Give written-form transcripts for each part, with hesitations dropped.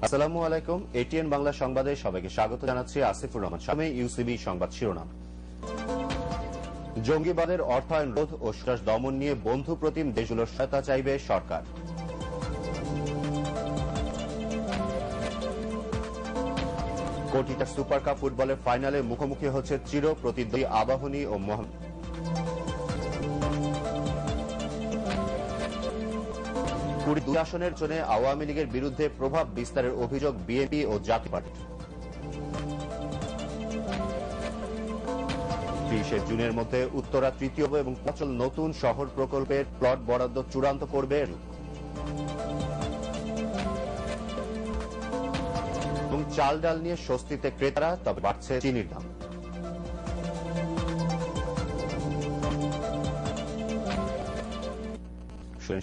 আসসালামু আলাইকুম। এটিএন বাংলা সংবাদে সবাইকে স্বাগত জানাচ্ছি। আসিফুর রহমান। সামনে ইউসিবি সংবাদ শিরোনাম। জঙ্গিবাদের অর্থায়ন রোধ ও সন্ত্রাস দমন নিয়ে বন্ধু প্রতিম দেশগুলোর সহায়তা চাইবে সরকার। কোটি টাকা সুপার কাপ ফুটবলের ফাইনালে মুখোমুখি হচ্ছে চির প্রতিদ্বন্দ্বী আবাহনী ও মোহামেডান। দুই আসনের জন্য আওয়ামী লীগের বিরুদ্ধে প্রভাব বিস্তারের অভিযোগ বিএনপি ও জাতীয় পার্টির। 30 জুনের মধ্যে উত্তরা তৃতীয় এবং পঞ্চল নতুন শহর প্রকল্পের প্লট বরাদ্দ চূড়ান্ত করবে। এবং চাল ডাল নিয়ে স্বস্তিতে ক্রেতারা, তবে বাড়ছে চিনির দাম।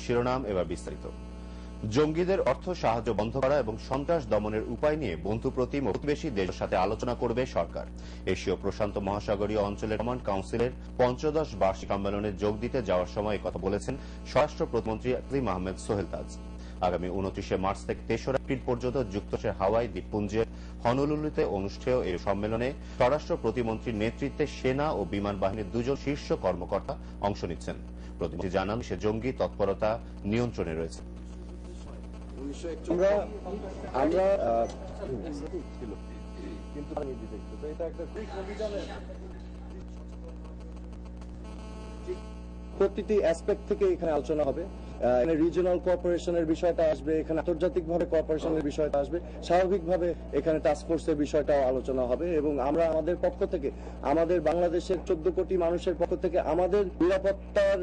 শিরোনাম এবার বিস্তারিত। জঙ্গিদের অর্থ সাহায্য বন্ধ করা এবং সন্ত্রাস দমনের উপায় নিয়ে বন্ধু প্রতিম ও প্রতিবেশী দেশের সাথে আলোচনা করবে সরকার। এশীয় প্রশান্ত মহাসাগরীয় অঞ্চলের কমান্ড কাউন্সিলের ৫০ বার্ষিক সম্মেলনে যোগ দিতে যাওয়ার সময় কথা বলেছেন স্বরাষ্ট্র প্রতিমন্ত্রী আকলিম আহমেদ সোহেল তাজ। আগামী ২৯ মার্চ থেকে ৩রা এপ্রিল পর্যন্ত যুক্তরাষ্ট্রের হাওয়াই দ্বীপপুঞ্জের হনলুলুতে অনুষ্ঠেয় এই সম্মেলনে স্বরাষ্ট্র প্রতিমন্ত্রীর নেতৃত্বে সেনা ও বিমান বাহিনীর ২ জন শীর্ষ কর্মকর্তা অংশ নিচ্ছেন। প্রতিমন্ত্রী জানান, সে জঙ্গি তৎপরতা নিয়ন্ত্রণে রয়েছে। প্রতিটি অ্যাসপেক্ট থেকে এখানে আলোচনা হবে। রিজিওনাল কোঅপারেশনের বিষয়টা আসবে, এখানে আন্তর্জাতিকভাবে কোঅপারেশনের বিষয়টা আসবে, স্বাভাবিকভাবে এখানে টাস্কফোর্সের বিষয়টাও আলোচনা হবে। এবং আমরা আমাদের পক্ষ থেকে, আমাদের বাংলাদেশের 14 কোটি মানুষের পক্ষ থেকে আমাদের নিরাপত্তার